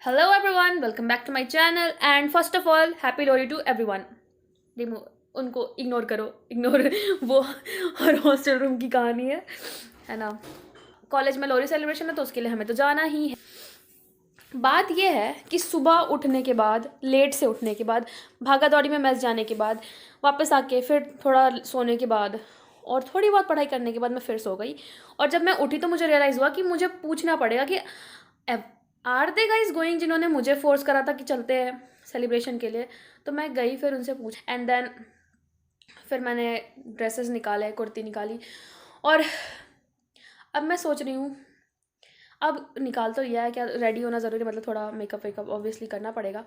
Hello everyone, welcome back to my channel and first of all happy Lori to everyone. देखो उनको ignore करो, ignore वो हर hostel room की कहानी है ना। कॉलेज में लोरी सेलिब्रेशन है तो उसके लिए हमें तो जाना ही है। बात यह है कि सुबह उठने के बाद, लेट से उठने के बाद, भागा दौड़ी में मेस जाने के बाद, वापस आके फिर थोड़ा सोने के बाद और थोड़ी बहुत पढ़ाई करने के बाद मैं फिर सो गई। और जब मैं उठी तो मुझे रियलाइज़ हुआ कि मुझे पूछना पड़ेगा कि आर दे गाइज गोइंग, जिन्होंने मुझे फोर्स करा था कि चलते हैं सेलिब्रेशन के लिए। तो मैं गई, फिर उनसे पूछ एंड देन फिर मैंने ड्रेसेस निकाले, कुर्ती निकाली और अब मैं सोच रही हूँ, अब निकाल तो लिया है, क्या रेडी होना ज़रूरी, मतलब थोड़ा मेकअप वेकअप ऑब्वियसली करना पड़ेगा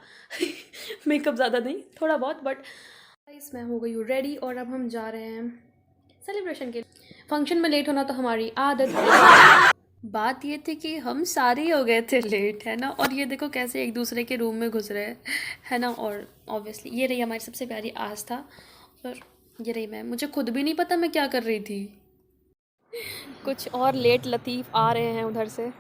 मेकअप ज़्यादा नहीं, थोड़ा बहुत, बट गाइस मैं हो गई हूँ रेडी और अब हम जा रहे हैं सेलिब्रेशन के। फंक्शन में लेट होना तो हमारी आदत है। बात ये थी कि हम सारे हो गए थे लेट, है ना, और ये देखो कैसे एक दूसरे के रूम में घुस रहे हैं, है ना। और ऑब्वियसली ये रही हमारी सबसे प्यारी आस्था और ये रही मैं। मुझे खुद भी नहीं पता मैं क्या कर रही थी। कुछ और लेट लतीफ़ आ रहे हैं उधर से।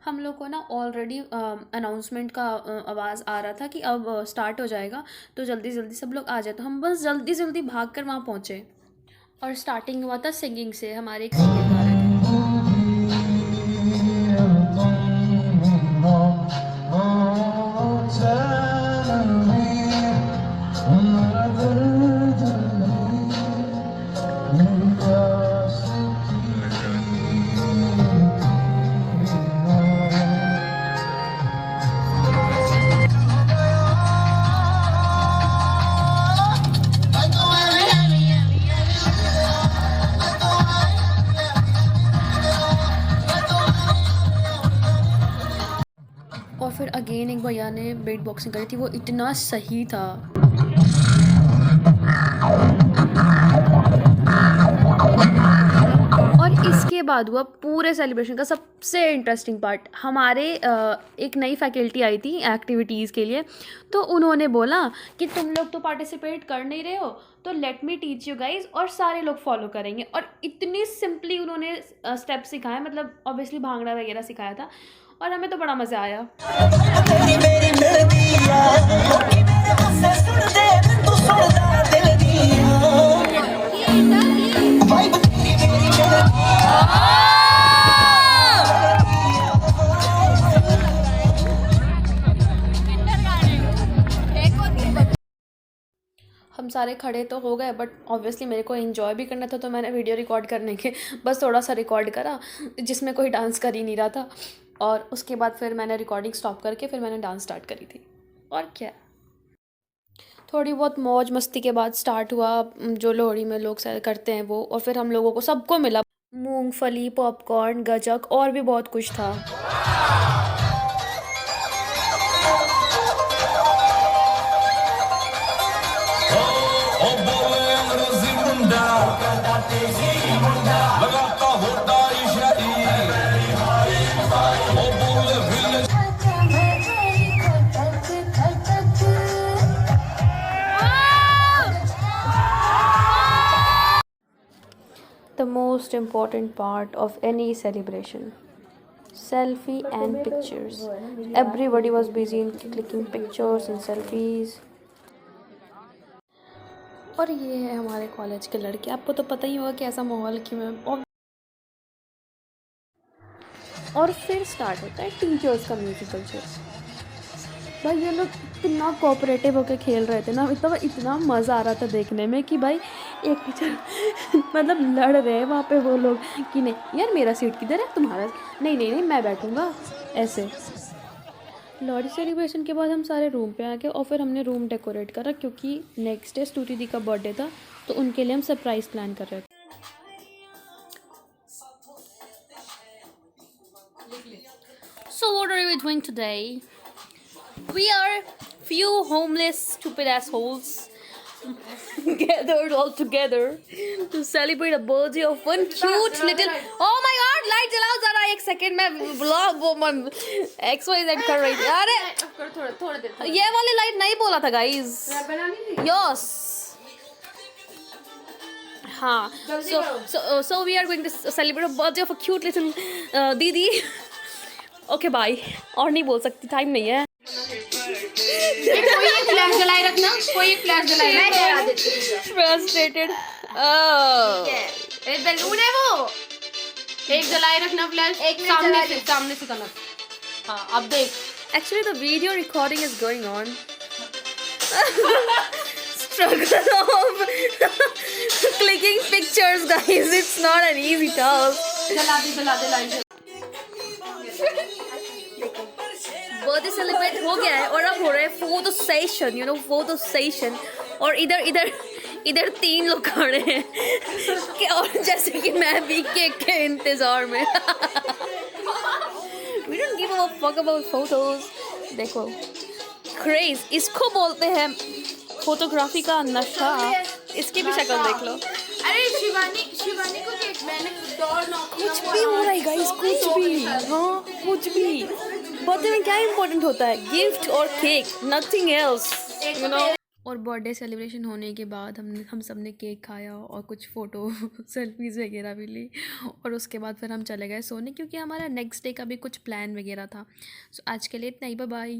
हम लोग को ना ऑलरेडी अनाउंसमेंट का आवाज़ आ रहा था कि अब स्टार्ट हो जाएगा, तो जल्दी जल्दी सब लोग आ जाए। तो हम बस जल्दी जल्दी भाग कर वहाँ पहुँचे और स्टार्टिंग हुआ था सिंगिंग से। हमारे एक सिंगर गा रहे थे। और फिर अगेन एक भैया ने बीट बॉक्सिंग करी थी, वो इतना सही था। और इसके बाद हुआ पूरे सेलिब्रेशन का सबसे इंटरेस्टिंग पार्ट। हमारे एक नई फैकल्टी आई थी एक्टिविटीज़ के लिए, तो उन्होंने बोला कि तुम लोग तो पार्टिसिपेट कर नहीं रहे हो, तो let me teach you guys, और सारे लोग फॉलो करेंगे। और इतनी सिंपली उन्होंने स्टेप सिखाए, मतलब ऑब्वियसली भांगड़ा वगैरह सिखाया था और हमें तो बड़ा मज़ा आया। हम सारे खड़े तो हो गए, बट ऑब्वियसली मेरे को एंजॉय भी करना था, तो मैंने वीडियो रिकॉर्ड करने के बस थोड़ा सा रिकॉर्ड करा, जिसमें कोई डांस कर ही नहीं रहा था। और उसके बाद फिर मैंने रिकॉर्डिंग स्टॉप करके फिर मैंने डांस स्टार्ट करी थी। और क्या, थोड़ी बहुत मौज मस्ती के बाद स्टार्ट हुआ जो लोहड़ी में लोग करते हैं वो। और फिर हम लोगों को सबको मिला मूंगफली, पॉपकॉर्न, गजक और भी बहुत कुछ था। The most important part of any celebration, selfie and pictures. Everybody was busy in clicking pictures and selfies. और ये है हमारे कॉलेज के लड़के, आपको तो पता ही होगा कि ऐसा माहौल कि मैं। और फिर स्टार्ट होता है टीचर्स का म्यूजिकल चेयर। भाई ये लोग इतना कोऑपरेटिव होकर खेल रहे थे ना, इतना मज़ा आ रहा था देखने में कि भाई एक टीचर मतलब लड़ रहे हैं वहाँ पे वो लोग कि नहीं यार मेरा सीट किधर है, तुम्हारा नहीं नहीं नहीं मैं बैठूँगा ऐसे। लॉरी सेलिब्रेशन के बाद हम सारे रूम पे आ गए और फिर हमने रूम डेकोरेट करा, क्योंकि नेक्स्ट डे स्तुति दी का बर्थडे था, तो उनके लिए हम सरप्राइज़ प्लान कर रहे थे। So what are we doing today? We are few homeless stupid assholes gathered all together to celebrate a birthday of one cute little. Oh my god, light जलाओ जरा एक सेकंड में vlog वो XYZ कर रही थी। अरे थोड़ा देर ये वाली लाइट नहीं बोला था गाइस। यस हाँ, so we are going to celebrate a birthday of a cute little दीदी ओके बाय, और नहीं बोल सकती, टाइम नहीं है। कोई एक फ्लैश जलाए रखना, कोई एक फ्लैश जलाए रखना। फ्रस्ट्रेटेड। एक बैलून है वो, एक जलाए रखना फ्लैश, एक सामने से कलर। हाँ अब देख, Actually, the video recording is going on. Struggle of clicking pictures, guys. It's not an easy task. जला दे लाइट। बर्थडे सेलिब्रेट हो गया है और अब हो रहा है फोटो सेशन, फोटो सेशन। और इधर 3 लोग खड़े हैं कि और जैसे कि मैं भी केक के इंतजार में। We don't give a fuck about photos. देखो, क्रेज इसको बोलते हैं, फोटोग्राफी का नशा। इसकी भी शक्ल देख लो। अरे शिवानी को केक मैंने डोर नॉक कुछ भी हो रहा है गाइस, कुछ भी, हाँ कुछ भी। बर्थडे में क्या इम्पोर्टेंट होता है? गिफ्ट और केक, नथिंग एल्स, और बर्थडे सेलिब्रेशन होने के बाद हम सब ने केक खाया और कुछ फ़ोटो सेल्फीज़ वगैरह भी ली, और उसके बाद फिर हम चले गए सोने, क्योंकि हमारा नेक्स्ट डे का भी कुछ प्लान वगैरह था। सो आज के लिए इतना ही, बाय बाय।